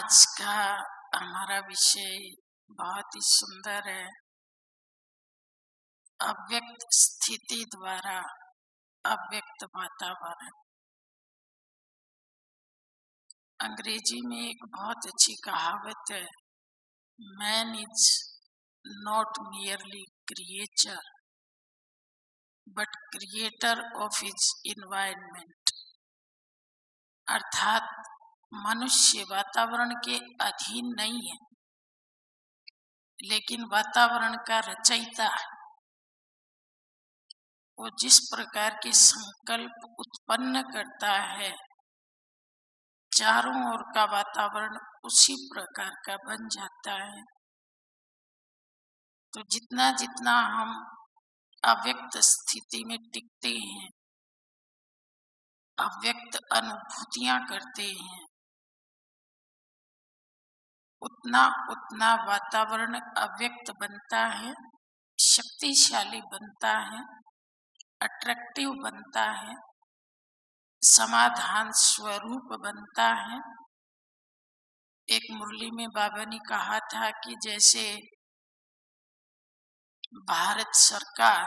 आज का हमारा विषय बहुत ही सुंदर है। अव्यक्त स्थिति द्वारा अव्यक्त वातावरण। अंग्रेजी में एक बहुत अच्छी कहावत है, man is not merely creature but creator of his environment. अर्थात मनुष्य वातावरण के अधीन नहीं है, लेकिन वातावरण का रचयिता है। वो जिस प्रकार के संकल्प उत्पन्न करता है, चारों ओर का वातावरण उसी प्रकार का बन जाता है। तो जितना जितना हम अव्यक्त स्थिति में टिकते हैं, अव्यक्त अनुभूतियां करते हैं, उतना उतना वातावरण अव्यक्त बनता है, शक्तिशाली बनता है, अट्रैक्टिव बनता है, समाधान स्वरूप बनता है। एक मुरली में बाबा ने कहा था कि जैसे भारत सरकार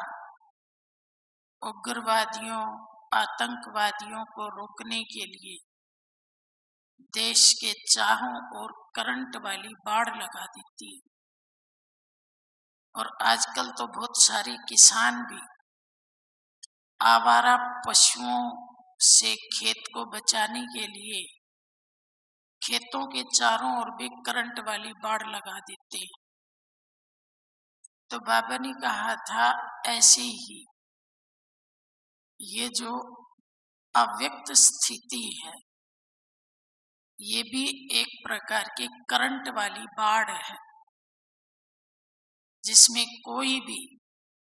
उग्रवादियों, आतंकवादियों को रोकने के लिए देश के चारों ओर करंट वाली बाड़ लगा देती है, और आजकल तो बहुत सारे किसान भी आवारा पशुओं से खेत को बचाने के लिए खेतों के चारों ओर भी करंट वाली बाड़ लगा देते हैं। तो बाबा ने कहा था, ऐसे ही ये जो अव्यक्त स्थिति है, ये भी एक प्रकार की करंट वाली बाढ़ है, जिसमें कोई भी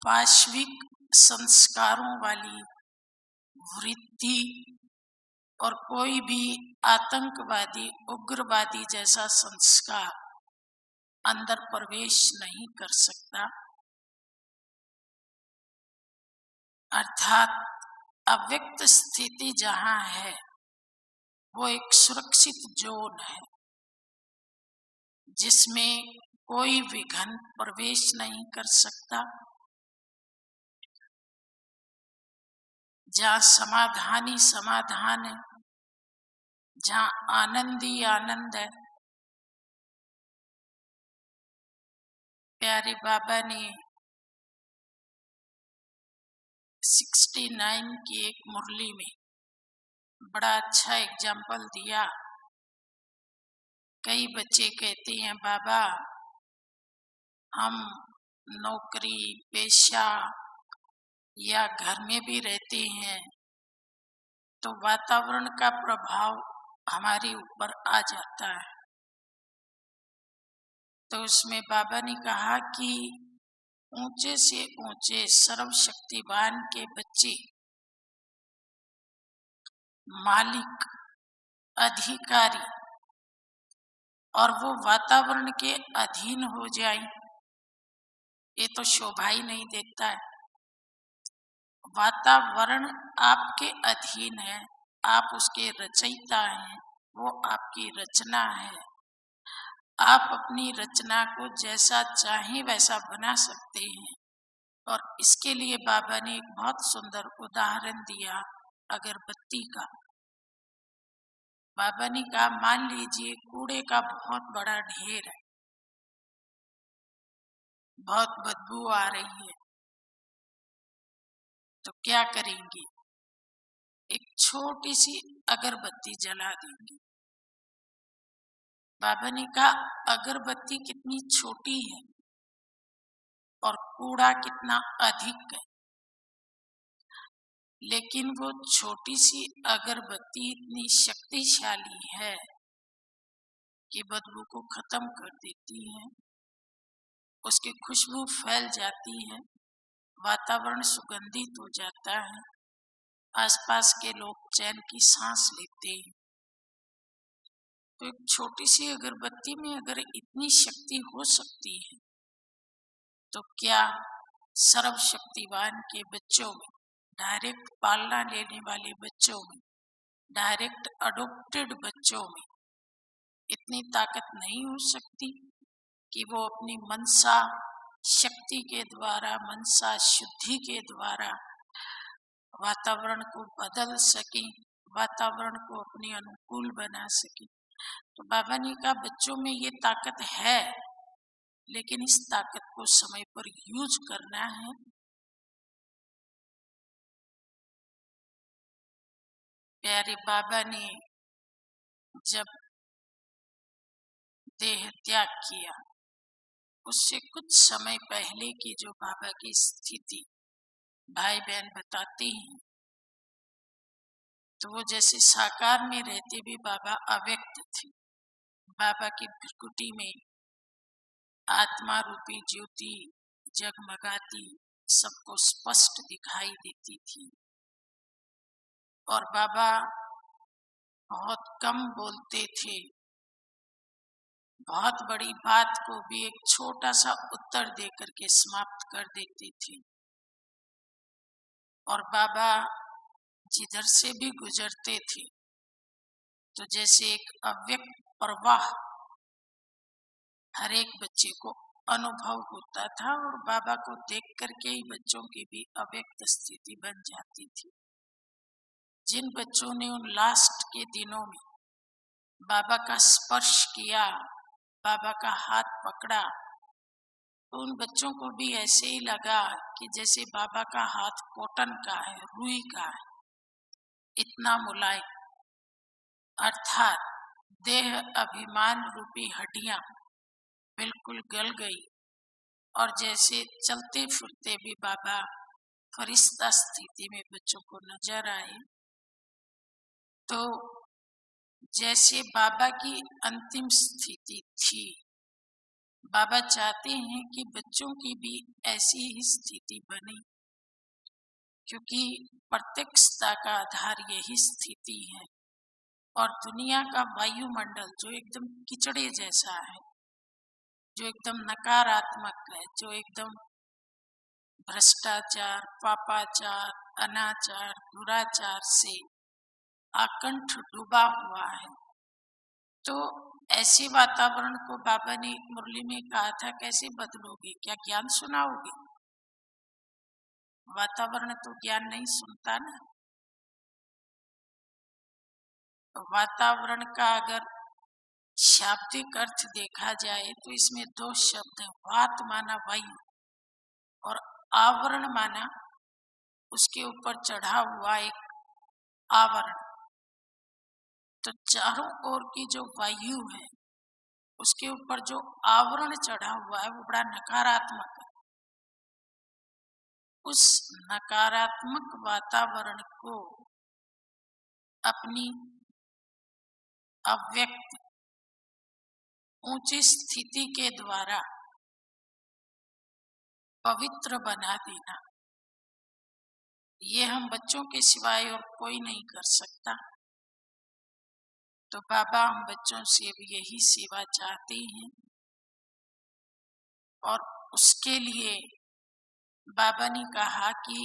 पाश्विक संस्कारों वाली वृत्ति और कोई भी आतंकवादी, उग्रवादी जैसा संस्कार अंदर प्रवेश नहीं कर सकता। अर्थात अव्यक्त स्थिति जहाँ है, वो एक सुरक्षित जोन है, जिसमें कोई विघ्न प्रवेश नहीं कर सकता, जहाँ समाधान ही समाधान है, जहाँ आनंद ही आनंद है। प्यारे बाबा ने 69 की एक मुरली में बड़ा अच्छा एग्जाम्पल दिया। कई बच्चे कहते हैं, बाबा हम नौकरी पेशा या घर में भी रहते हैं तो वातावरण का प्रभाव हमारे ऊपर आ जाता है। तो उसमें बाबा ने कहा कि ऊंचे से ऊंचे सर्वशक्तिवान के बच्चे मालिक, अधिकारी, और वो वातावरण के अधीन हो जाए, ये तो शोभा ही नहीं देता है। वातावरण आपके अधीन है, आप उसके रचयिता हैं, वो आपकी रचना है। आप अपनी रचना को जैसा चाहें वैसा बना सकते हैं। और इसके लिए बाबा ने एक बहुत सुंदर उदाहरण दिया अगरबत्ती का। बाबा ने कहा, मान लीजिए कूड़े का बहुत बड़ा ढेर है, बहुत बदबू आ रही है, तो क्या करेंगे? एक छोटी सी अगरबत्ती जला देंगे। बाबा ने कहा, अगरबत्ती कितनी छोटी है और कूड़ा कितना अधिक है, लेकिन वो छोटी सी अगरबत्ती इतनी शक्तिशाली है कि बदबू को खत्म कर देती है। उसकी खुशबू फैल जाती है, वातावरण सुगंधित हो जाता है, आसपास के लोग चैन की सांस लेते हैं। तो एक छोटी सी अगरबत्ती में अगर इतनी शक्ति हो सकती है, तो क्या सर्वशक्तिवान के बच्चों में, डायरेक्ट पालना लेने वाले बच्चों में, डायरेक्ट अडोप्टेड बच्चों में इतनी ताकत नहीं हो सकती कि वो अपनी मनसा शक्ति के द्वारा, मनसा शुद्धि के द्वारा वातावरण को बदल सके, वातावरण को अपने अनुकूल बना सके। तो बाबा ने कहा बच्चों में ये ताकत है, लेकिन इस ताकत को समय पर यूज करना है। प्यारे बाबा ने जब देह त्याग किया, उससे कुछ समय पहले की जो बाबा की स्थिति भाई बहन बताते हैं, तो वो जैसे साकार में रहते भी बाबा अव्यक्त थे। बाबा की भ्रुकुटी में आत्मा रूपी ज्योति जगमगाती सबको स्पष्ट दिखाई देती थी, और बाबा बहुत कम बोलते थे। बहुत बड़ी बात को भी एक छोटा सा उत्तर देकर के समाप्त कर देते थे। और बाबा जिधर से भी गुजरते थे तो जैसे एक अव्यक्त प्रवाह हर एक बच्चे को अनुभव होता था, और बाबा को देख करके ही बच्चों की भी अव्यक्त स्थिति बन जाती थी। जिन बच्चों ने उन लास्ट के दिनों में बाबा का स्पर्श किया, बाबा का हाथ पकड़ा, तो उन बच्चों को भी ऐसे ही लगा कि जैसे बाबा का हाथ कॉटन का है, रुई का है, इतना मुलायम। अर्थात देह अभिमान रूपी हड्डियां बिल्कुल गल गई, और जैसे चलते फिरते भी बाबा फरिश्ता स्थिति में बच्चों को नजर आए। तो जैसे बाबा की अंतिम स्थिति थी, बाबा चाहते हैं कि बच्चों की भी ऐसी ही स्थिति बने, क्योंकि प्रत्यक्षता का आधार यही स्थिति है। और दुनिया का वायुमंडल जो एकदम कीचड़े जैसा है, जो एकदम नकारात्मक है, जो एकदम भ्रष्टाचार, पापाचार, अनाचार, दुराचार से आकंठ डूबा हुआ है, तो ऐसे वातावरण को बाबा ने मुरली में कहा था, कैसे बदलोगे? क्या ज्ञान सुनाओगे? वातावरण तो ज्ञान नहीं सुनता ना। तो वातावरण का अगर शाब्दिक अर्थ देखा जाए तो इसमें दो शब्द है, वात माना वायु और आवरण माना उसके ऊपर चढ़ा हुआ एक आवरण। तो चारों ओर की जो वायु है उसके ऊपर जो आवरण चढ़ा हुआ है वो बड़ा नकारात्मक है। उस नकारात्मक वातावरण को अपनी अव्यक्त ऊंची स्थिति के द्वारा पवित्र बना देना, ये हम बच्चों के सिवाय और कोई नहीं कर सकता। तो बाबा हम बच्चों से भी यही सेवा चाहते हैं, और उसके लिए बाबा ने कहा कि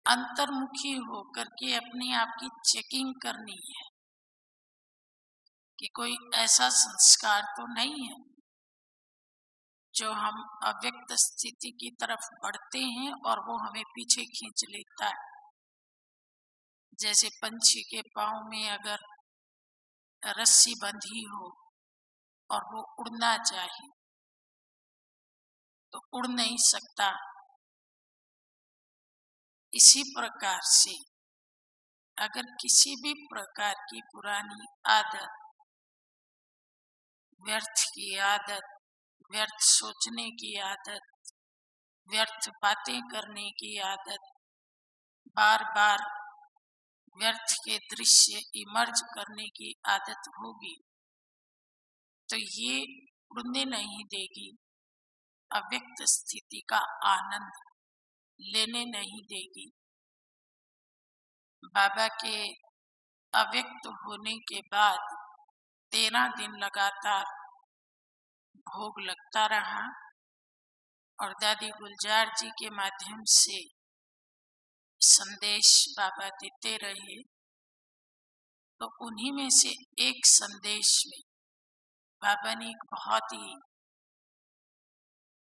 अंतर्मुखी होकर के अपने आप की चेकिंग करनी है कि कोई ऐसा संस्कार तो नहीं है जो हम अव्यक्त स्थिति की तरफ बढ़ते हैं और वो हमें पीछे खींच लेता है। जैसे पंछी के पाँव में अगर रस्सी बंधी हो और वो उड़ना चाहे तो उड़ नहीं सकता। इसी प्रकार से अगर किसी भी प्रकार की पुरानी आदत, व्यर्थ की आदत, व्यर्थ सोचने की आदत, व्यर्थ बातें करने की आदत, बार बार व्यर्थ के दृश्य इमर्ज करने की आदत होगी, तो ये उड़ने नहीं देगी, अव्यक्त स्थिति का आनंद लेने नहीं देगी। बाबा के अव्यक्त होने के बाद 13 दिन लगातार भोग लगता रहा, और दादी गुलजार जी के माध्यम से संदेश बाबा देते रहे तो उन्हीं में से एक संदेश में बाबा ने एक बहुत ही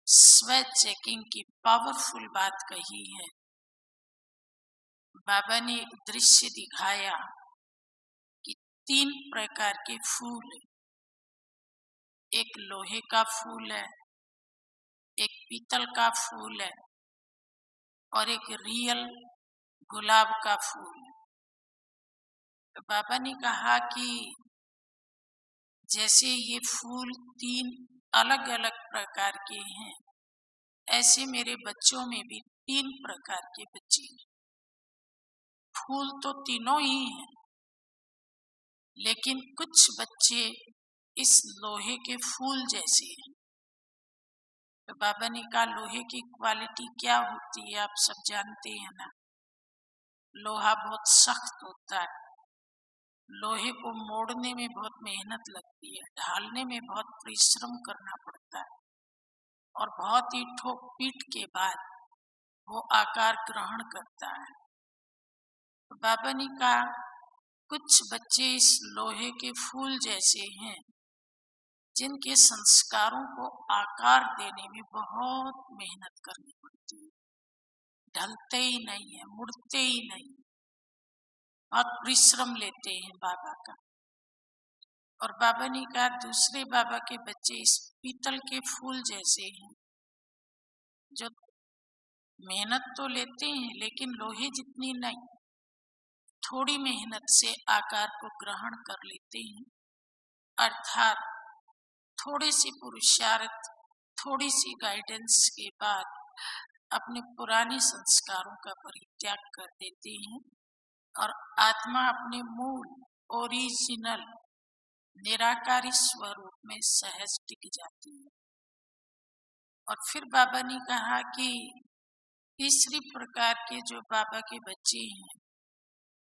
स्व चेकिंग की पावरफुल बात कही है। बाबा ने एक दृश्य दिखाया कि 3 प्रकार के फूल, एक लोहे का फूल है, एक पीतल का फूल है और एक रियल गुलाब का फूल है। तो बाबा ने कहा कि जैसे ये फूल 3 अलग अलग प्रकार के हैं, ऐसे मेरे बच्चों में भी 3 प्रकार के बच्चे हैं। फूल तो तीनों ही हैं, लेकिन कुछ बच्चे इस लोहे के फूल जैसे हैं। तो बाबा ने कहा लोहे की क्वालिटी क्या होती है आप सब जानते हैं ना। लोहा बहुत सख्त होता है, लोहे को मोड़ने में बहुत मेहनत लगती है, ढालने में बहुत परिश्रम करना पड़ता है और बहुत ही ठोक पीट के बाद वो आकार ग्रहण करता है। तो बाबा ने कहा कुछ बच्चे इस लोहे के फूल जैसे हैं जिनके संस्कारों को आकार देने में बहुत मेहनत करनी पड़ती है, ढलते ही नहीं है, मुड़ते ही नहीं, बहुत परिश्रम लेते हैं बाबा का। और बाबा ने कहा दूसरे बाबा के बच्चे इस पीतल के फूल जैसे हैं जो मेहनत तो लेते हैं लेकिन लोहे जितनी नहीं, थोड़ी मेहनत से आकार को ग्रहण कर लेते हैं, अर्थात थोड़े से पुरुषार्थ, थोड़ी सी गाइडेंस के बाद अपने पुराने संस्कारों का परित्याग कर देते हैं और आत्मा अपने मूल ओरिजिनल निराकारी स्वरूप में सहज टिक जाती है। और फिर बाबा ने कहा कि तीसरी प्रकार के जो बाबा के बच्चे हैं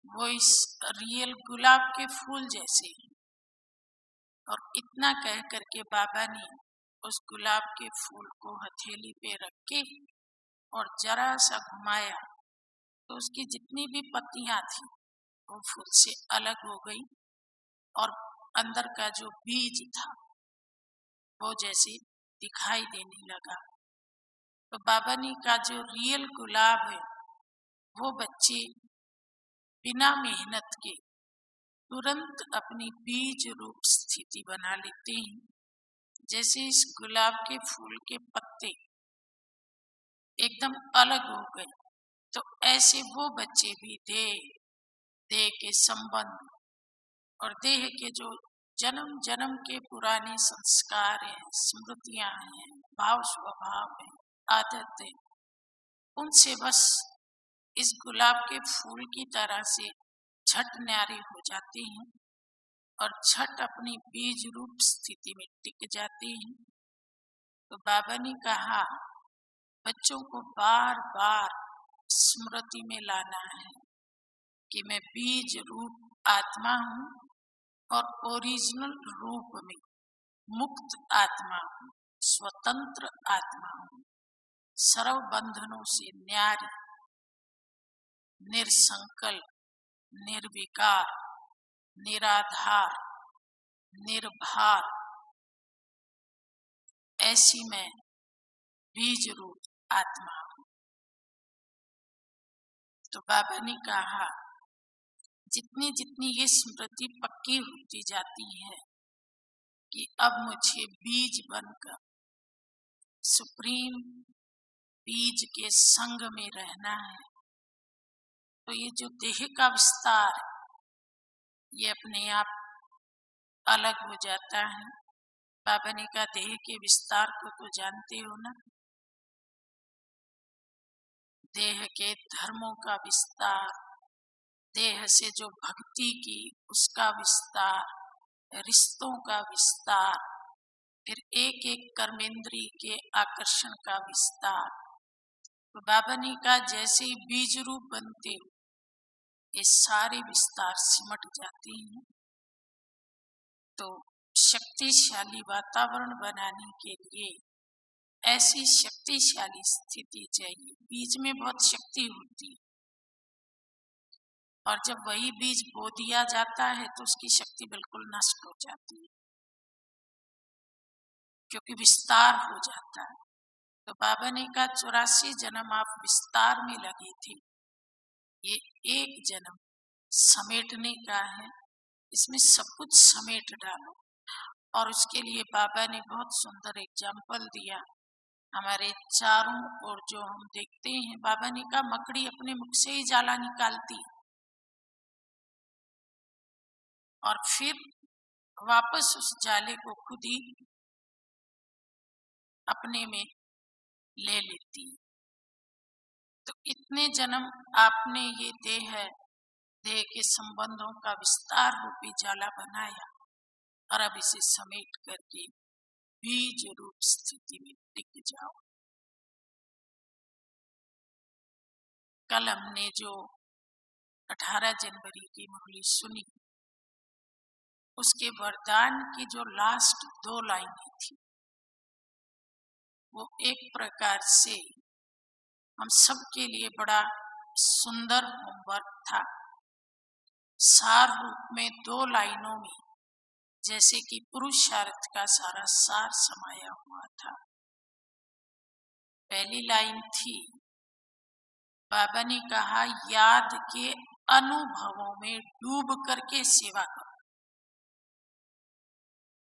वो इस रियल गुलाब के फूल जैसे हैं। और इतना कह करके बाबा ने उस गुलाब के फूल को हथेली पे रख के और जरा सा घुमाया तो उसकी जितनी भी पत्तियां थी वो फूल से अलग हो गई और अंदर का जो बीज था वो जैसे दिखाई देने लगा। तो बाबा ने कहा जो रियल गुलाब है वो बच्चे बिना मेहनत के तुरंत अपनी बीज रूप स्थिति बना लेते हैं। जैसे इस गुलाब के फूल के पत्ते एकदम अलग हो गए, तो ऐसे वो बच्चे भी देह के संबंध और देह के जो जन्म जन्म के पुराने संस्कार हैं, स्मृतियां हैं, भाव स्वभाव है, आदत है, उनसे बस इस गुलाब के फूल की तरह से झट न्यारे हो जाते हैं और झट अपनी बीज रूप स्थिति में टिक जाते हैं। तो बाबा ने कहा बच्चों को बार बार स्मृति में लाना है कि मैं बीज रूप आत्मा हूँ और ओरिजिनल रूप में मुक्त आत्मा हूँ, स्वतंत्र आत्मा हूँ, सर्व बंधनों से न्यारी, निरसंकल्प, निर्विकार, निराधार, निर्भार, ऐसी मैं बीज रूप आत्मा हूँ। तो बाबा ने कहा जितनी जितनी ये स्मृति पक्की होती जाती है कि अब मुझे बीज बनकर सुप्रीम बीज के संग में रहना है, तो ये जो देह का विस्तार ये अपने आप अलग हो जाता है। बाबा ने कहा देह के विस्तार को तो जानते हो ना, देह के धर्मों का विस्तार, देह से जो भक्ति की उसका विस्तार, रिश्तों का विस्तार, फिर एक एक कर्मेंद्री के आकर्षण का विस्तार। तो बाबा ने कहा जैसे ही बीज रूप बनते हो ये सारे विस्तार सिमट जाते हैं। तो शक्तिशाली वातावरण बनाने के लिए ऐसी शक्तिशाली स्थिति चाहिए। बीज में बहुत शक्ति होती है, और जब वही बीज बो दिया जाता है तो उसकी शक्ति बिल्कुल नष्ट हो जाती है, क्योंकि विस्तार हो जाता है। तो बाबा ने कहा 84 जन्म आप विस्तार में लगे थे, ये एक जन्म समेटने का है, इसमें सब कुछ समेट डालो। और उसके लिए बाबा ने बहुत सुंदर एग्जाम्पल दिया। हमारे चारों ओर जो हम देखते हैं, बाबा ने कहा मकड़ी अपने मुख से ही जाला निकालती और फिर वापस उस जाले को खुद ही अपने में ले लेती। तो इतने जन्म आपने ये देह के संबंधों का विस्तार रूपी जाला बनाया और अब इसे समेट करके बीज रूप स्थिति में टिक जाओ। कल हमने जो 18 जनवरी की मुरली सुनी, उसके वरदान की जो लास्ट 2 लाइनें थी, वो एक प्रकार से हम सब के लिए बड़ा सुंदर होमवर्क था। सार रूप में 2 लाइनों में जैसे कि पुरुषार्थ का सारा सार समाया हुआ था। पहली लाइन थी, बाबा ने कहा याद के अनुभवों में डूब करके सेवा करो।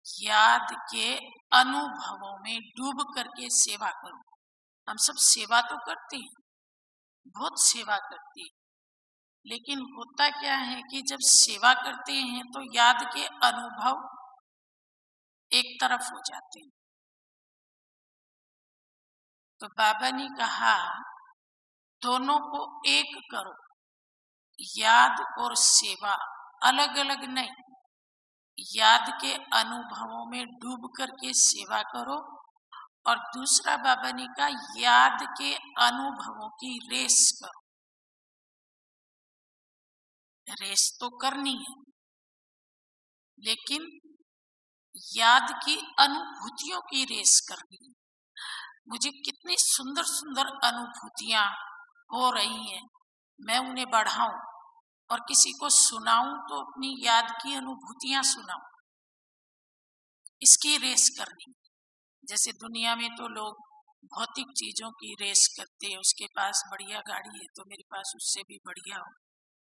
याद के अनुभवों में डूब करके सेवा करो। हम सब सेवा तो करते हैं, बहुत सेवा करते हैं, लेकिन होता क्या है कि जब सेवा करते हैं तो याद के अनुभव एक तरफ हो जाते हैं। तो बाबा ने कहा दोनों को एक करो, याद और सेवा अलग अलग नहीं। याद के अनुभवों में डूब करके सेवा करो, और दूसरा बाबा ने कहा याद के अनुभवों की रेस करो। रेस तो करनी है, लेकिन याद की अनुभूतियों की रेस करनी है। मुझे कितनी सुंदर सुंदर अनुभूतियां हो रही हैं, मैं उन्हें बढ़ाऊं और किसी को सुनाऊं तो अपनी याद की अनुभूतियां सुनाऊं। इसकी रेस करनी। जैसे दुनिया में तो लोग भौतिक चीजों की रेस करते हैं, उसके पास बढ़िया गाड़ी है तो मेरे पास उससे भी बढ़िया हो,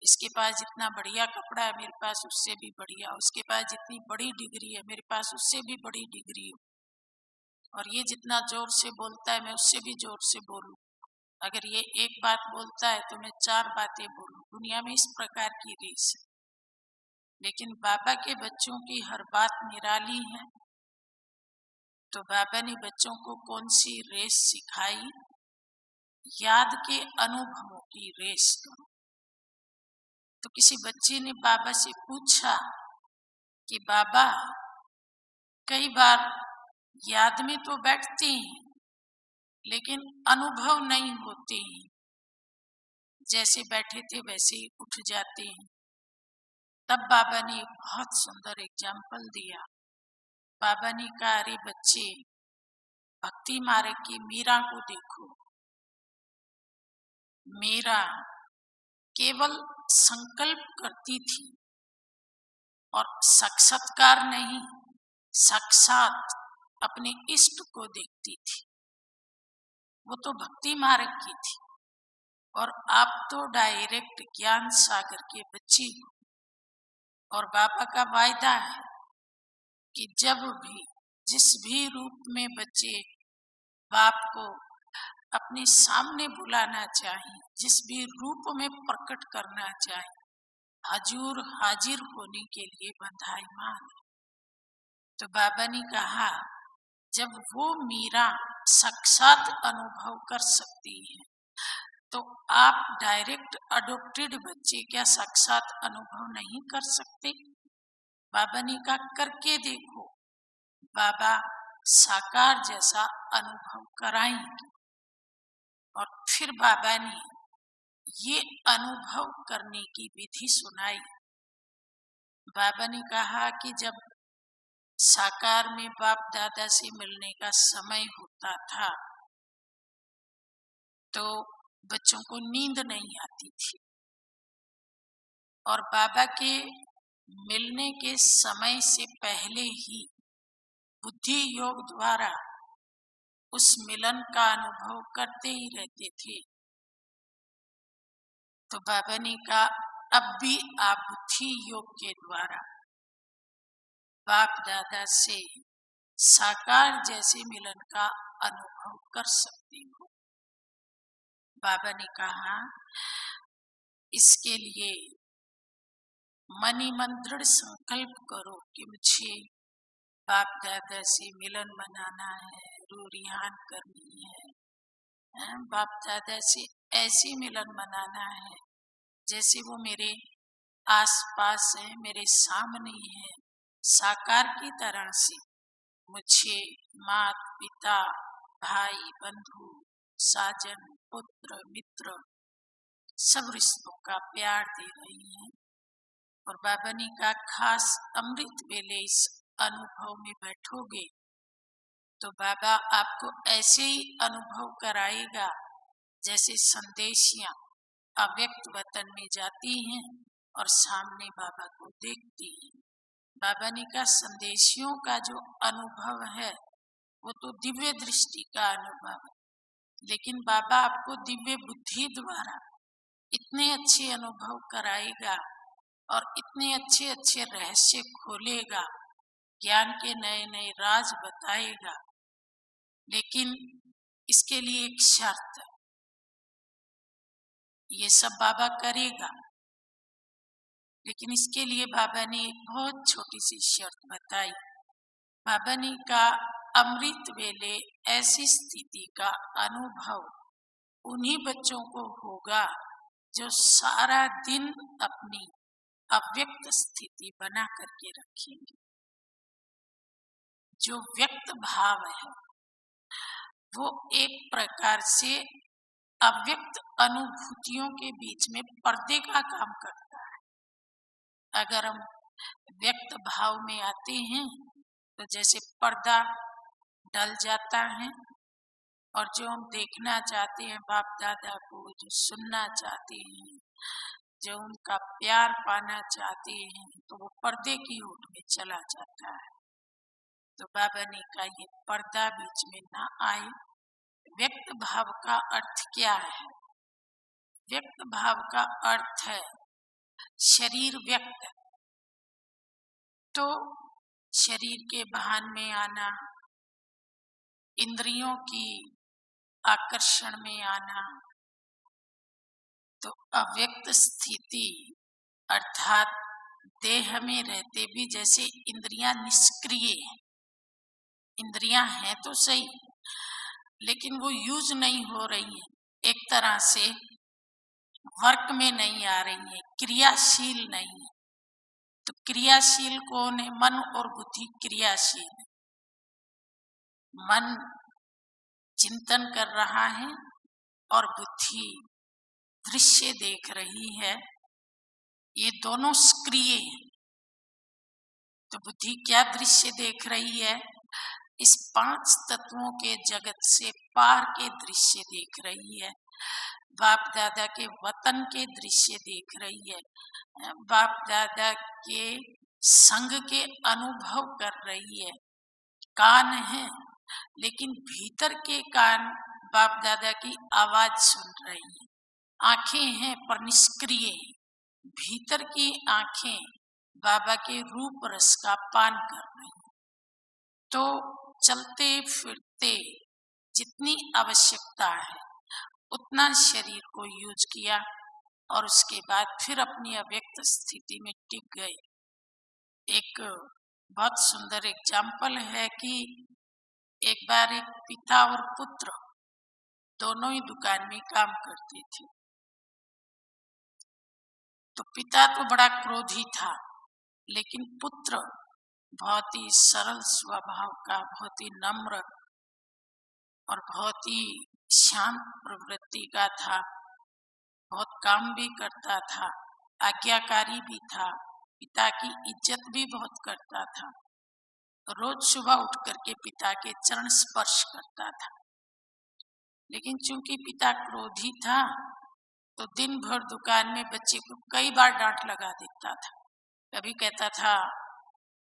इसके पास जितना बढ़िया कपड़ा है मेरे पास उससे भी बढ़िया, उसके पास जितनी बड़ी डिग्री है मेरे पास उससे भी बड़ी डिग्री हो, और ये जितना जोर से बोलता है मैं उससे भी जोर से बोलूं, अगर ये एक बात बोलता है तो मैं 4 बातें बोलूं। दुनिया में इस प्रकार की रेस है, लेकिन बाबा के बच्चों की हर बात निराली है। तो बाबा ने बच्चों को कौन सी रेस सिखाई? याद के अनुभवों की रेस करो। तो किसी बच्चे ने बाबा से पूछा कि बाबा कई बार याद में तो बैठते हैं लेकिन अनुभव नहीं होते हैं, जैसे बैठे थे वैसे ही उठ जाते हैं। तब बाबा ने बहुत सुंदर एग्जाम्पल दिया। बाबा ने कहा अरे बच्चे, भक्ति मार्ग की मीरा को देखो। मीरा केवल संकल्प करती थी और साक्षात्कार नहीं, साक्षात अपने इष्ट को देखती थी। वो तो भक्ति मार्ग की थी, और आप तो डायरेक्ट ज्ञान सागर के बच्चे हो। और बाबा का वायदा है कि जब भी जिस भी रूप में बच्चे बाप को अपने सामने बुलाना चाहे, जिस भी रूप में प्रकट करना चाहे, हजूर हाजिर होने के लिए बंधाईमान है। तो बाबा ने कहा जब वो मीरा साक्षात अनुभव कर सकती है तो आप डायरेक्ट अडॉप्टेड बच्चे क्या साक्षात अनुभव नहीं कर सकते? बाबा ने कहा करके देखो, बाबा साकार जैसा अनुभव कराएंगे। और फिर बाबा ने ये अनुभव करने की विधि सुनाई। बाबा ने कहा कि जब साकार में बाप दादा से मिलने का समय होता था तो बच्चों को नींद नहीं आती थी, और बाबा के मिलने के समय से पहले ही बुद्धि योग द्वारा उस मिलन का अनुभव करते ही रहते थे। तो बाबा ने कहा अब भी आप बुद्धि योग के द्वारा बाप दादा से साकार जैसे मिलन का अनुभव कर सकते हो। बाबा ने कहा इसके लिए मन ही मन दृढ़ संकल्प करो कि मुझे बाप दादा से मिलन मनाना है, रूरियान करनी है, बाप दादा से ऐसे मिलन मनाना है जैसे वो मेरे आसपास है, मेरे सामने है, साकार की तरह से मुझे माता पिता भाई बंधु साजन पुत्र मित्र सब रिश्तों का प्यार दे रही हैं। और बाबा ने कहा खास अमृत वेले इस अनुभव में बैठोगे तो बाबा आपको ऐसे ही अनुभव कराएगा जैसे संदेशियां अव्यक्त वतन में जाती हैं और सामने बाबा को देखती हैं। बाबा ने कहा संदेशियों का जो अनुभव है वो तो दिव्य दृष्टि का अनुभव है, लेकिन बाबा आपको दिव्य बुद्धि द्वारा इतने अच्छे अनुभव कराएगा और इतने अच्छे अच्छे रहस्य खोलेगा, ज्ञान के नए नए राज बताएगा। लेकिन इसके लिए एक शर्त है, ये सब बाबा करेगा, लेकिन इसके लिए बाबा ने एक बहुत छोटी सी शर्त बताई। बाबा ने कहा अमृत वेले ऐसी स्थिति का अनुभव उन्हीं बच्चों को होगा जो सारा दिन अपनी अव्यक्त स्थिति बना करके रखेंगे। जो व्यक्त भाव है वो एक प्रकार से अव्यक्त अनुभूतियों के बीच में पर्दे का काम करता है। अगर हम व्यक्त भाव में आते हैं तो जैसे पर्दा डल जाता है और जो हम देखना चाहते हैं बाप दादा को, जो सुनना चाहते हैं, जो उनका प्यार पाना चाहते हैं, तो वो पर्दे की ओर में चला जाता है। तो बाबा ने कहा ये पर्दा बीच में ना आए। व्यक्त भाव का अर्थ क्या है? व्यक्त भाव का अर्थ है शरीर व्यक्त, तो शरीर के भान में आना, इंद्रियों की आकर्षण में आना। तो अव्यक्त स्थिति अर्थात देह में रहते भी जैसे इंद्रियां निष्क्रिय हैं, इंद्रियां हैं तो सही लेकिन वो यूज नहीं हो रही है, एक तरह से वर्क में नहीं आ रही है, क्रियाशील नहीं है। तो क्रियाशील कौन है? मन और बुद्धि क्रियाशील है। मन चिंतन कर रहा है और बुद्धि दृश्य देख रही है, ये दोनों सक्रिय हैं। तो बुद्धि क्या दृश्य देख रही है? इस 5 तत्वों के जगत से पार के दृश्य देख रही है, बाप दादा के वतन के दृश्य देख रही है, बाप दादा के संग के अनुभव कर रही है। कान है लेकिन भीतर के कान बाप दादा की आवाज सुन रही है। आंखें हैं पर निष्क्रिय, भीतर की आंखें बाबा के रूप रस का पान कर रही हैं। तो चलते फिरते जितनी आवश्यकता है उतना शरीर को यूज किया और उसके बाद फिर अपनी अव्यक्त स्थिति में टिक गए। एक बहुत सुंदर एग्जाम्पल है कि एक बार एक पिता और पुत्र दोनों ही दुकान में काम करते थे। तो पिता तो बड़ा क्रोधी था, लेकिन पुत्र बहुत ही सरल स्वभाव का, बहुत ही नम्र और बहुत ही शांत प्रवृत्ति का था। बहुत काम भी करता था, आज्ञाकारी भी था, पिता की इज्जत भी बहुत करता था। रोज सुबह उठ करके पिता के चरण स्पर्श करता था। लेकिन चूंकि पिता क्रोधी था तो दिन भर दुकान में बच्चे को कई बार डांट लगा देता था। कभी कहता था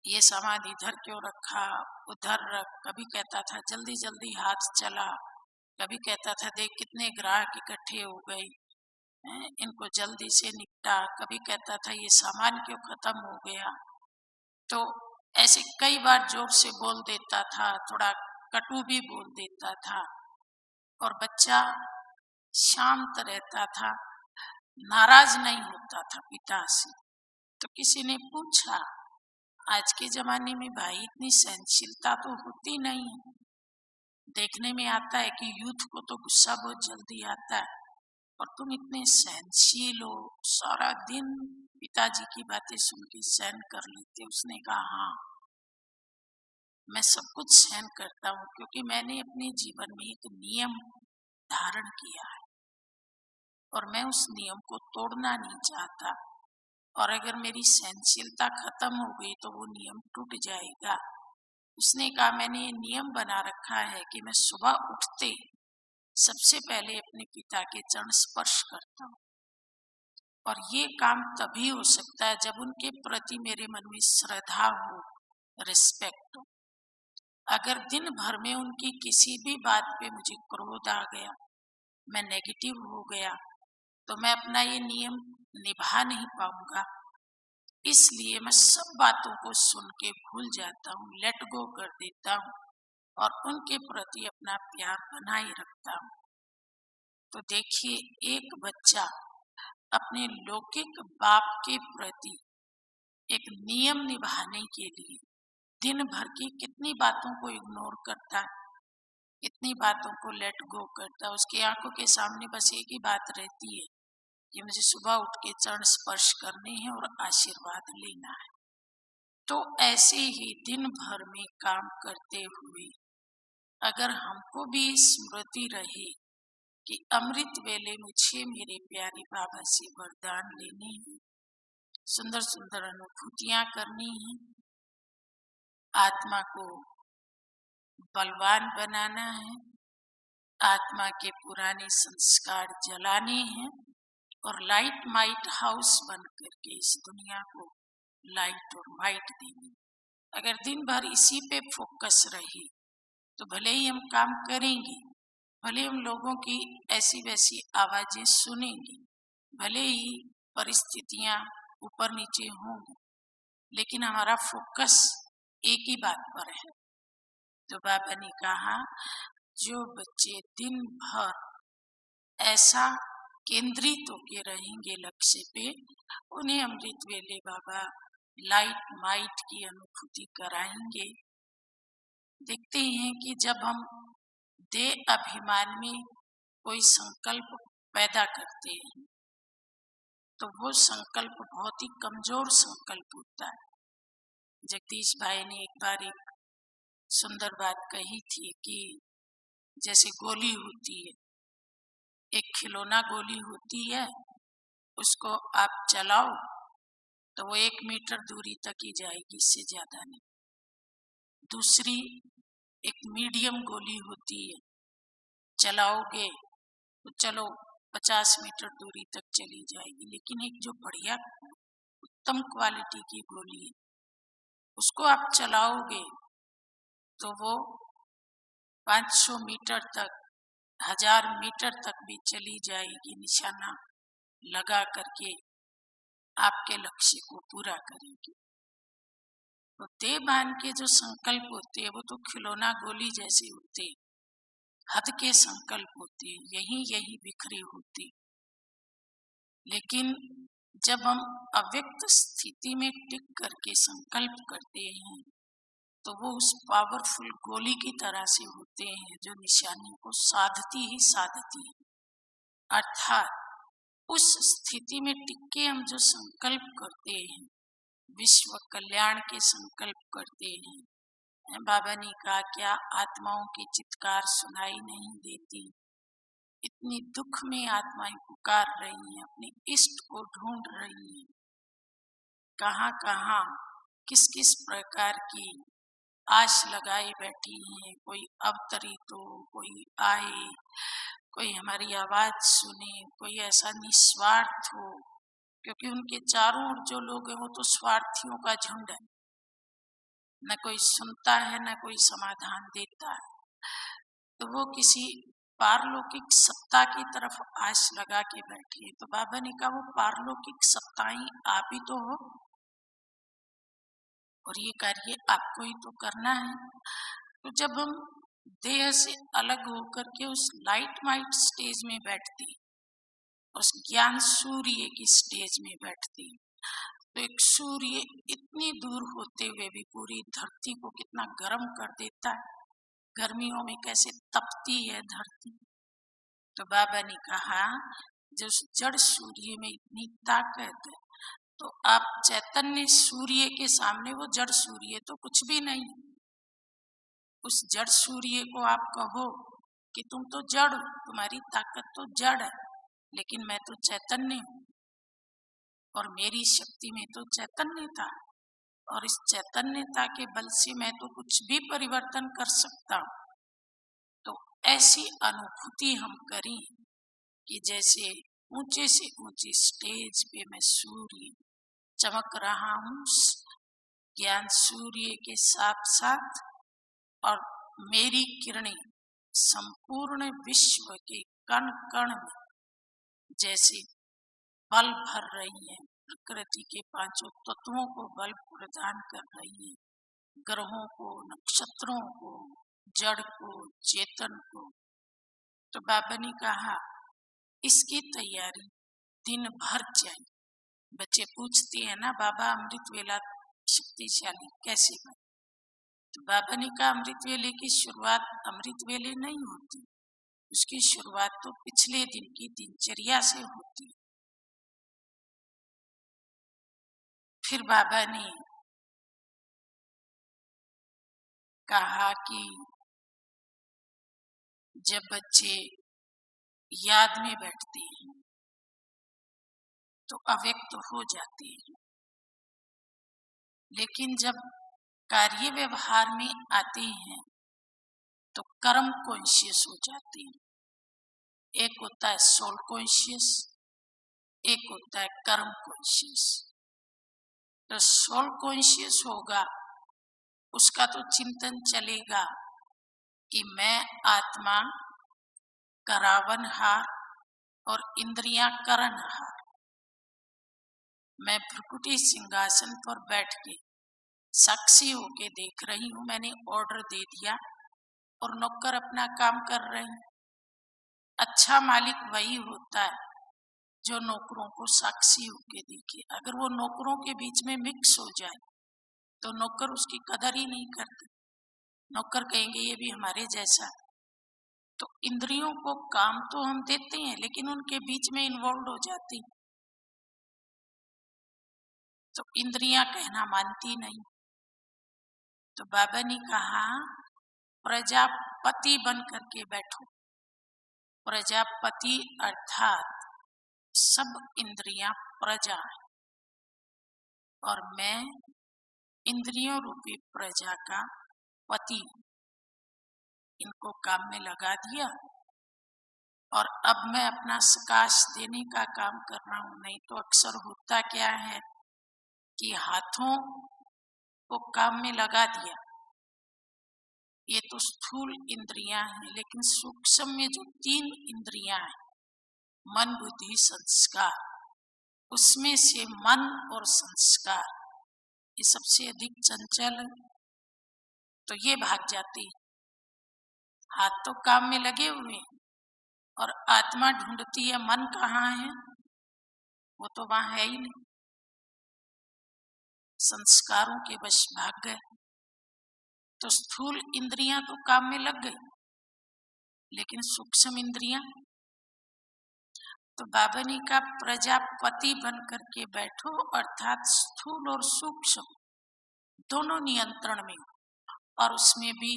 ये सामान इधर क्यों रखा, उधर रख। कभी कहता था जल्दी जल्दी हाथ चला। कभी कहता था देख कितने ग्राहक इकट्ठे हो गए, इनको जल्दी से निपटा। कभी कहता था ये सामान क्यों खत्म हो गया। तो ऐसे कई बार जोर से बोल देता था, थोड़ा कटु भी बोल देता था, और बच्चा शांत रहता था, नाराज नहीं होता था पिता से। तो किसी ने पूछा आज के जमाने में भाई इतनी सहनशीलता तो होती नहीं है। देखने में आता है कि यूथ को तो गुस्सा बहुत जल्दी आता है, और तुम इतने सहनशील हो, सारा दिन पिताजी की बातें सुन के सहन कर लेते। उसने कहा हाँ, मैं सब कुछ सहन करता हूँ क्योंकि मैंने अपने जीवन में एक नियम धारण किया है और मैं उस नियम को तोड़ना नहीं चाहता। और अगर मेरी सहनशीलता खत्म हो गई तो वो नियम टूट जाएगा। उसने कहा मैंने ये नियम बना रखा है कि मैं सुबह उठते सबसे पहले अपने पिता के चरण स्पर्श करता हूँ, और ये काम तभी हो सकता है जब उनके प्रति मेरे मन में श्रद्धा हो, रिस्पेक्ट हो। अगर दिन भर में उनकी किसी भी बात पे मुझे क्रोध आ गया, मैं नेगेटिव हो गया, तो मैं अपना ये नियम निभा नहीं पाऊंगा। इसलिए मैं सब बातों को सुन के भूल जाता हूँ, लेट गो कर देता हूँ और उनके प्रति अपना प्यार बनाए रखता हूँ। तो देखिए, एक बच्चा अपने लौकिक बाप के प्रति एक नियम निभाने के लिए दिन भर की कितनी बातों को इग्नोर करता है, कितनी बातों को लेट गो करता है। उसकी आंखों के सामने बस एक ही बात रहती है कि मुझे सुबह उठ के चरण स्पर्श करने हैं और आशीर्वाद लेना है। तो ऐसे ही दिन भर में काम करते हुए अगर हमको भी स्मृति रहे कि अमृत वेले मुझे मेरे प्यारे बाबा से वरदान लेने हैं, सुंदर सुंदर अनुभूतियां करनी है, आत्मा को बलवान बनाना है, आत्मा के पुराने संस्कार जलाने हैं और लाइट माइट हाउस बन करके इस दुनिया को लाइट और माइट देनी। अगर दिन भर इसी पे फोकस रहे तो भले ही हम काम करेंगे, भले हम लोगों की ऐसी वैसी आवाजें सुनेंगे, भले ही परिस्थितियां ऊपर नीचे होंगी, लेकिन हमारा फोकस एक ही बात पर है। तो बाबा ने कहा जो बच्चे दिन भर ऐसा केंद्रित होकर रहेंगे लक्ष्य पे, उन्हें अमृत वेले बाबा लाइट माइट की अनुभूति कराएंगे। देखते हैं कि जब हम देह अभिमान में कोई संकल्प पैदा करते हैं तो वो संकल्प बहुत ही कमजोर संकल्प होता है। जगदीश भाई ने एक बार एक सुंदर बात कही थी कि जैसे गोली होती है, एक खिलौना गोली होती है, उसको आप चलाओ तो वो 1 मीटर दूरी तक ही जाएगी, इससे ज्यादा नहीं। दूसरी एक मीडियम गोली होती है, चलाओगे तो चलो 50 मीटर दूरी तक चली जाएगी। लेकिन एक जो बढ़िया उत्तम क्वालिटी की गोली है, उसको आप चलाओगे तो वो 500 मीटर तक, 1000 मीटर तक भी चली जाएगी, निशाना लगा करके आपके लक्ष्य को पूरा करेगी। तो देहभान के जो संकल्प होते हैं वो तो खिलौना गोली जैसे होते, हद के संकल्प होते, यही बिखरे होते। लेकिन जब हम अव्यक्त स्थिति में टिक करके संकल्प करते हैं तो वो उस पावरफुल गोली की तरह से होते हैं जो निशाने को साधती ही साधती है। अर्थात उस स्थिति में टिक के हम जो संकल्प करते हैं, विश्व कल्याण के संकल्प करते हैं। बाबा ने कहा क्या आत्माओं की चित्कार सुनाई नहीं देती? इतनी दुख में आत्माएं पुकार रही हैं, अपने इष्ट को ढूंढ रही हैं। कहाँ कहाँ किस किस प्रकार की आश लगाए बैठी हैं, कोई अवतरित हो, कोई आए, कोई हमारी आवाज सुने, कोई ऐसा निस्वार्थ हो, क्योंकि उनके चारों ओर जो लोग हैं वो तो स्वार्थियों का झुंड है, न कोई सुनता है न कोई समाधान देता है। तो वो किसी पारलौकिक सत्ता की तरफ आश लगा के बैठी है। तो बाबा ने कहा वो पारलौकिक सत्ताएं आप ही तो हो, और ये कार्य आपको ही तो करना है। तो जब हम देह से अलग होकर के उस लाइट माइट स्टेज में बैठते, उस ज्ञान सूर्य की स्टेज में बैठते, तो एक सूर्य इतनी दूर होते हुए भी पूरी धरती को कितना गर्म कर देता है, गर्मियों में कैसे तपती है धरती। तो बाबा ने कहा जो उस जड़ सूर्य में इतनी ताकत है, तो आप चैतन्य सूर्य के सामने वो जड़ सूर्य तो कुछ भी नहीं। उस जड़ सूर्य को आप कहो कि तुम तो जड़ हो, तुम्हारी ताकत तो जड़ है, लेकिन मैं तो चैतन्य हूँ, और मेरी शक्ति में तो चैतन्य था, और इस चैतन्यता के बल से मैं तो कुछ भी परिवर्तन कर सकता हूँ। तो ऐसी अनुभूति हम करें कि जैसे ऊंचे से ऊंचे स्टेज पे मैं सूर्य चमक रहा हूँ, ज्ञान सूर्य के साथ साथ, और मेरी किरणें संपूर्ण विश्व के कण कण में जैसे बल भर रही हैं, प्रकृति के पांचों तत्वों को बल प्रदान कर रही हैं, ग्रहों को, नक्षत्रों को, जड़ को, चेतन को। तो बाबा ने कहा इसकी तैयारी दिन भर चाहिए। बच्चे पूछते हैं ना बाबा अमृत वेला शक्तिशाली कैसे बने? तो बाबा ने कहा अमृत वेले की शुरुआत अमृत वेले नहीं होती, उसकी शुरुआत तो पिछले दिन की दिनचर्या से होती। फिर बाबा ने कहा कि जब बच्चे याद में बैठते हैं तो अव्यक्त हो जाते हैं, लेकिन जब कार्य व्यवहार में आते हैं तो कर्म कॉन्शियस हो जाते हैं। एक होता है सोल कॉन्शियस, एक होता है कर्म कॉन्शियस। तो सोल कॉन्शियस होगा उसका तो चिंतन चलेगा कि मैं आत्मा करावनहार और इंद्रियां करणहार। मैं भ्रुकुटी सिंहासन पर बैठ के साक्षी होके देख रही हूँ, मैंने ऑर्डर दे दिया और नौकर अपना काम कर रहे हैं। अच्छा मालिक वही होता है जो नौकरों को साक्षी होके देखे। अगर वो नौकरों के बीच में मिक्स हो जाए तो नौकर उसकी कदर ही नहीं करते, नौकर कहेंगे ये भी हमारे जैसा। तो इंद्रियों को काम तो हम देते हैं लेकिन उनके बीच में इन्वॉल्व हो जाती, तो इंद्रियां कहना मानती नहीं। तो बाबा ने कहा प्रजापति बन करके बैठो। प्रजापति अर्थात सब इंद्रियां प्रजा है, और मैं इंद्रियों रूपी प्रजा का पति। इनको काम में लगा दिया और अब मैं अपना सकाश देने का काम कर रहा हूं। नहीं तो अक्सर होता क्या है कि हाथों को काम में लगा दिया, ये तो स्थूल इंद्रियां हैं, लेकिन सूक्ष्म में जो 3 इंद्रियां हैं, मन बुद्धि संस्कार, उसमें से मन और संस्कार ये सबसे अधिक चंचल है, तो ये भाग जाती। हाथ तो काम में लगे हुए और आत्मा ढूंढती है मन कहाँ है, वो तो वहां है ही नहीं। संस्कारों के वश भाग गए, तो स्थूल इंद्रियां तो काम में लग गई, लेकिन सूक्ष्म इंद्रियां। तो बाबा ने कहा प्रजापति बन करके बैठो, अर्थात स्थूल और सूक्ष्म दोनों नियंत्रण में, और उसमें भी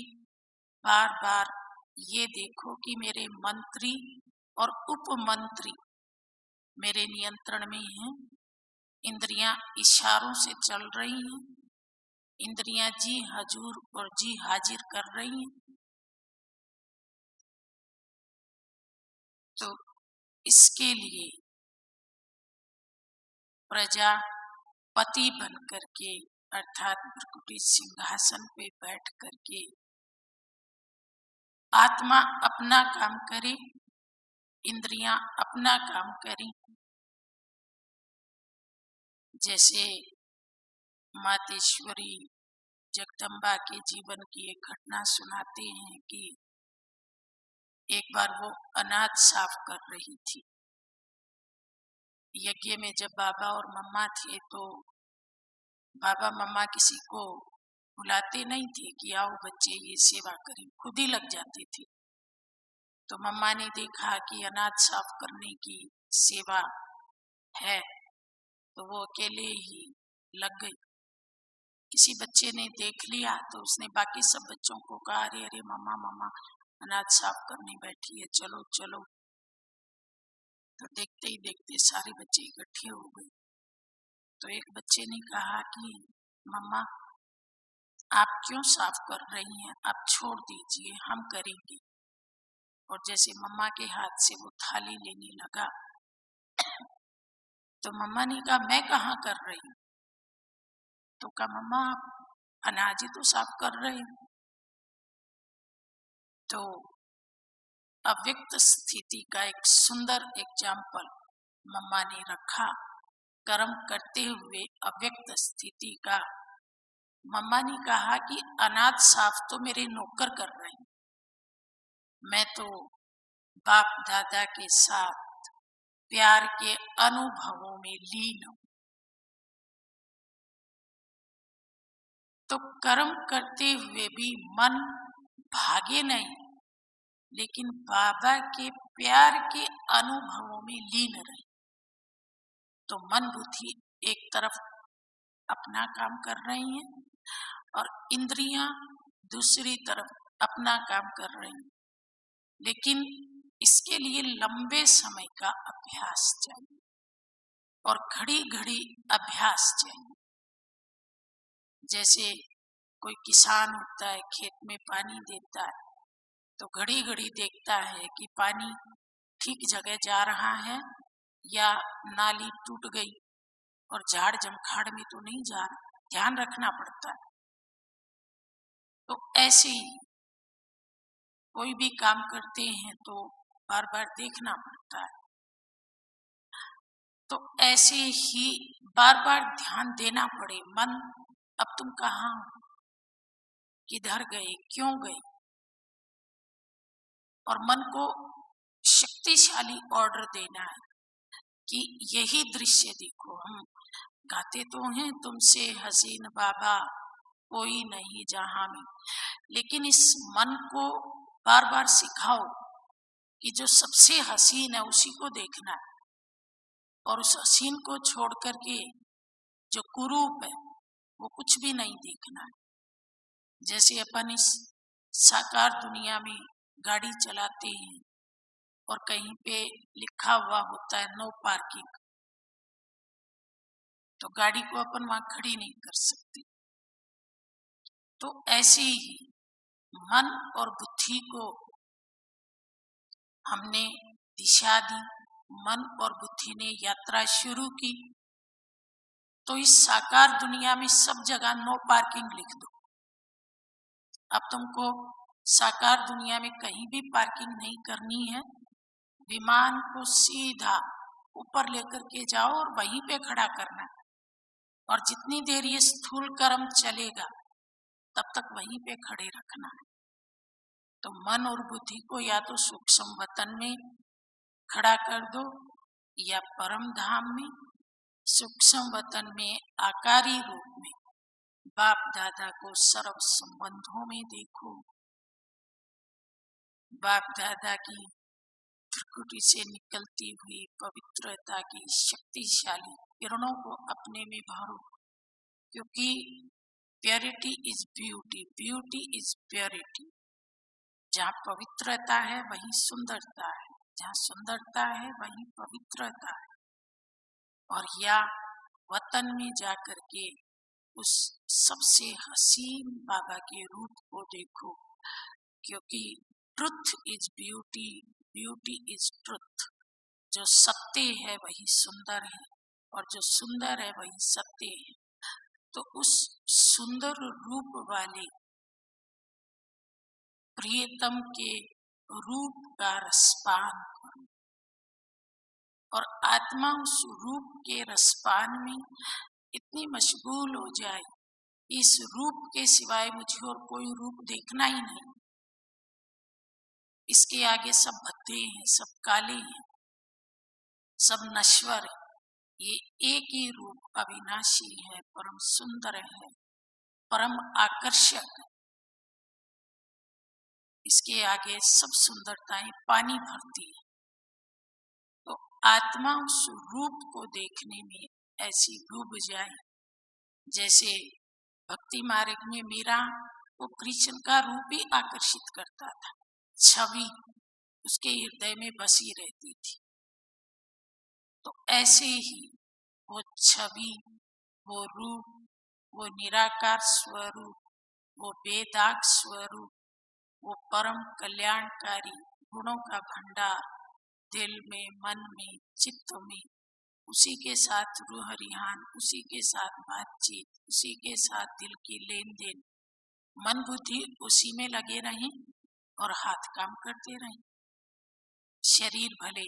बार बार ये देखो कि मेरे मंत्री और उपमंत्री मेरे नियंत्रण में हैं। इंद्रियां इशारों से चल रही हैं, इंद्रियां जी हजूर और जी हाजिर कर रही हैं। तो इसके लिए प्रजापति बन करके अर्थात भृकुटी सिंहासन पे बैठ करके आत्मा अपना काम करे, इंद्रियां अपना काम करें। जैसे मातेश्वरी जगदम्बा के जीवन की एक घटना सुनाते हैं कि एक बार वो अनाज साफ कर रही थी। यज्ञ में जब बाबा और मम्मा थे तो बाबा मम्मा किसी को बुलाते नहीं थे कि आओ बच्चे ये सेवा करें, खुद ही लग जाते थे। तो मम्मा ने देखा कि अनाज साफ करने की सेवा है तो वो अकेले ही लग गई। किसी बच्चे ने देख लिया तो उसने बाकी सब बच्चों को कहा, अरे अरे मम्मा मम्मा अनाज साफ करने बैठी है, चलो चलो। तो देखते ही देखते सारे बच्चे इकट्ठे हो गए। तो एक बच्चे ने कहा कि मम्मा आप क्यों साफ कर रही हैं, आप छोड़ दीजिए, हम करेंगे। और जैसे मम्मा के हाथ से वो थाली लेने लगा तो मम्मा ने कहा मैं कहाँ कर रही हूँ। तो कहा मम्मा आप अनाज ही तो साफ कर रहे हैं। तो अव्यक्त स्थिति का एक सुंदर एग्जाम्पल मम्मा ने रखा। कर्म करते हुए अव्यक्त स्थिति का मम्मा ने कहा कि अनाज साफ तो मेरे नौकर कर रहे हैं, मैं तो बाप दादा के साथ प्यार के अनुभवों में लीन हूं। तो कर्म करते हुए भी मन भागे नहीं, लेकिन बाबा के प्यार के अनुभवों में लीन रहे। तो मन बुद्धि एक तरफ अपना काम कर रही हैं और इंद्रियां दूसरी तरफ अपना काम कर रही हैं। लेकिन इसके लिए लंबे समय का अभ्यास चाहिए और घड़ी घड़ी अभ्यास चाहिए। जैसे कोई किसान होता है, खेत में पानी देता है तो घड़ी घड़ी देखता है कि पानी ठीक जगह जा रहा है या नाली टूट गई और झाड़ जमखाड़ में तो नहीं जा रहा, ध्यान रखना पड़ता है। तो ऐसे ही कोई भी काम करते हैं तो बार बार देखना पड़ता है। तो ऐसे ही बार बार ध्यान देना पड़े, मन अब तुम कहाँ हो, किधर गए, क्यों गए। और मन को शक्तिशाली ऑर्डर देना है कि यही दृश्य देखो। हम गाते तो हैं तुमसे हसीन बाबा कोई नहीं जहां में, लेकिन इस मन को बार बार सिखाओ कि जो सबसे हसीन है उसी को देखना है और उस हसीन को छोड़ करके जो कुरूप है वो कुछ भी नहीं देखना है। जैसे अपन इस साकार दुनिया में गाड़ी चलाते हैं और कहीं पे लिखा हुआ होता है नो पार्किंग, तो गाड़ी को अपन वहां खड़ी नहीं कर सकते। तो ऐसे ही मन और बुद्धि को हमने दिशा दी, मन और बुद्धि ने यात्रा शुरू की। तो इस साकार दुनिया में सब जगह नो पार्किंग लिख दो। अब तुमको साकार दुनिया में कहीं भी पार्किंग नहीं करनी है, विमान को सीधा ऊपर लेकर के जाओ और वहीं पे खड़ा करना है और जितनी देर ये स्थूल कर्म चलेगा तब तक वहीं पे खड़े रखना है। तो मन और बुद्धि को या तो सूक्ष्म वतन में खड़ा कर दो या परम धाम में। सूक्ष्म वतन में आकारी रूप में बाप दादा को सर्व संबंधों में देखो। बाप दादा की त्रिकुटी से निकलती हुई पवित्रता की शक्तिशाली किरणों को अपने में भरो, क्योंकि purity is beauty, beauty is purity. जहाँ पवित्रता है वहीं सुंदरता है, जहाँ सुंदरता है वहीं पवित्रता है। और या वतन में जाकर के उस सबसे हसीन बाबा के रूप को देखो, क्योंकि truth is beauty, beauty is truth. जो सत्य है वही सुंदर है और जो सुंदर है वही सत्य है। तो उस सुंदर रूप वाले प्रियतम के रूप का रसपान करो और आत्मा उस रूप के रसपान में इतनी मशगूल हो जाए, इस रूप के सिवाय मुझे और कोई रूप देखना ही नहीं। इसके आगे सब भद्दे हैं, सब काले हैं, सब नश्वर है। ये एक ही रूप अविनाशी है, परम सुंदर है, परम आकर्षक है। इसके आगे सब सुंदरताएं पानी भरती है। तो आत्मा उस रूप को देखने में ऐसी डूब जाए जैसे भक्ति मार्ग में मीरा को कृष्ण का रूप ही आकर्षित करता था, छवि उसके हृदय में बसी रहती थी। तो ऐसे ही वो छवि, वो रूप, वो निराकार स्वरूप, वो वेदाग स्वरूप, वो परम कल्याणकारी गुणों का भंडार दिल में, मन में, चित्त में, उसी के साथ रूह रिहान, उसी के साथ बातचीत, उसी के साथ दिल की लेन देन, मन बुद्धि उसी में लगे रहें और हाथ काम करते रहें। शरीर भले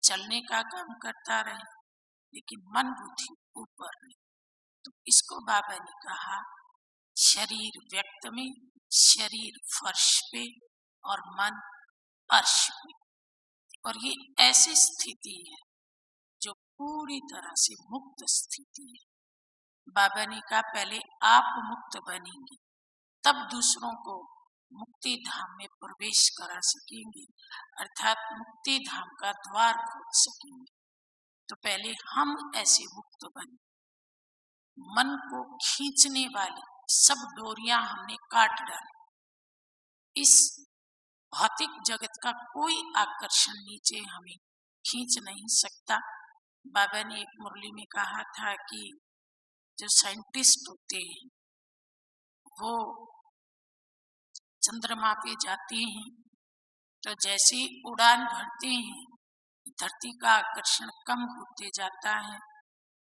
चलने का काम करता रहे लेकिन मन बुद्धि ऊपर रहे। तो इसको बाबा ने कहा शरीर व्यक्त में, शरीर फर्श पे और मन अर्श पे। और ये ऐसी स्थिति है जो पूरी तरह से मुक्त स्थिति है। बाबा ने कहा पहले आप मुक्त बनेंगे तब दूसरों को मुक्ति धाम में प्रवेश करा सकेंगे, अर्थात मुक्ति धाम का द्वार खोल सकेंगे। तो पहले हम ऐसे मुक्त बने। मन को खींचने वाली सब डोरियां हमने काट डाली। इस भौतिक जगत का कोई आकर्षण नीचे हमें खींच नहीं सकता। बाबा ने एक मुरली में कहा था कि जो साइंटिस्ट होते हैं वो चंद्रमा पे जाते हैं तो जैसे उड़ान भरते हैं धरती का आकर्षण कम होते जाता है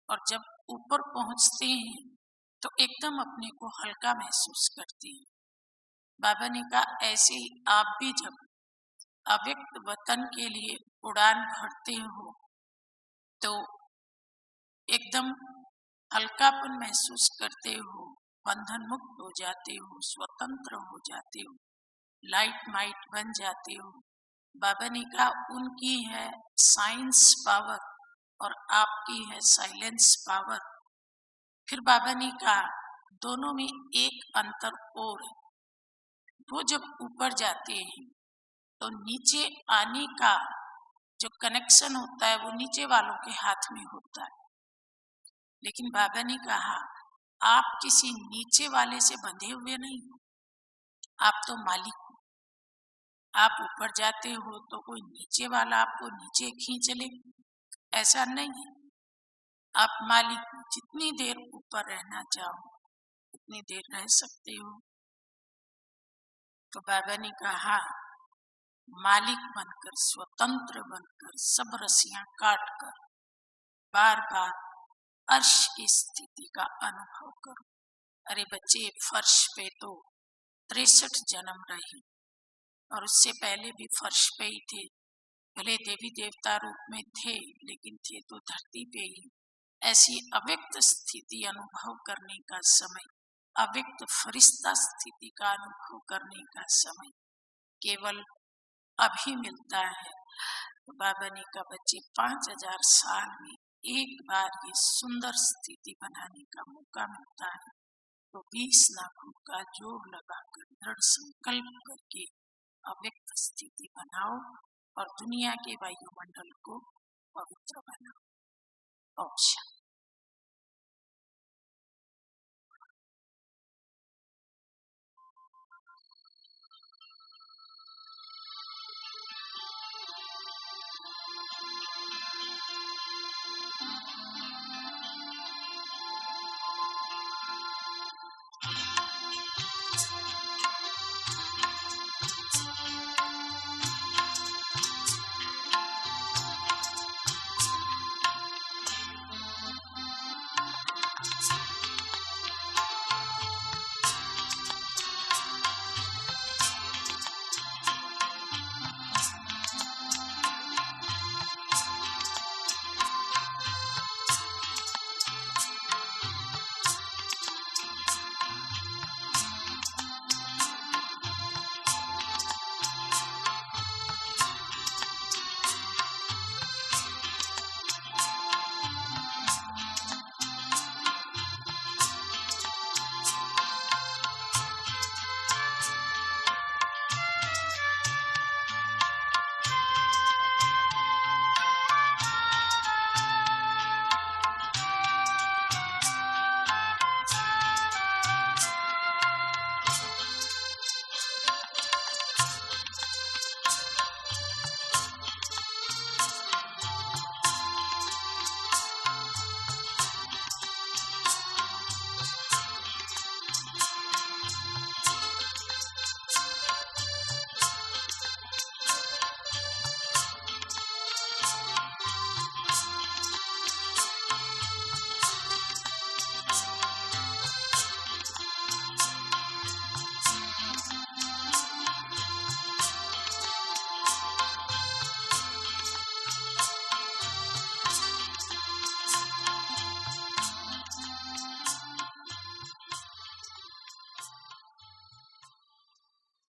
और जब ऊपर पहुंचते हैं तो एकदम अपने को हल्का महसूस करते हैं। बाबा ने कहा ऐसे ही आप भी जब अव्यक्त वतन के लिए उड़ान भरते हो तो एकदम हल्कापन महसूस करते हो, बंधन मुक्त हो जाते हो, स्वतंत्र हो जाते हो, लाइट माइट बन जाते हो। बाबा ने कहा उनकी है साइंस पावर और आपकी है साइलेंस पावर। फिर बाबा ने कहा दोनों में एक अंतर और है, वो जब ऊपर जाते हैं तो नीचे आने का जो कनेक्शन होता है वो नीचे वालों के हाथ में होता है, लेकिन बाबा ने कहा आप किसी नीचे वाले से बंधे हुए नहीं हो, आप तो मालिक हो। आप ऊपर जाते हो तो कोई नीचे वाला आपको नीचे खींच ले, ऐसा नहीं है। आप मालिक हो, जितनी देर ऊपर रहना चाहो उतनी देर रह सकते हो। तो बाबा ने कहा मालिक बनकर, स्वतंत्र बनकर, सब रस्सियां काट कर बार बार अर्श की स्थिति का अनुभव करो। अरे बच्चे फर्श पे तो 63 जन्म रहे और उससे पहले भी फर्श पे ही थे, भले देवी देवता रूप में थे लेकिन थे तो धरती पे ही। ऐसी अव्यक्त स्थिति अनुभव करने का समय, अव्यक्त फरिश्ता स्थिति का अनुभव करने का समय केवल अभी मिलता है। तो बाबा ने कहा बच्चे 5000 साल में एक बार ये सुंदर स्थिति बनाने का मौका मिलता है, तो 20 लाखों का जोर लगाकर दृढ़ संकल्प करके अव्यक्त स्थिति बनाओ और दुनिया के वायुमंडल को पवित्र बनाओ। अच्छा।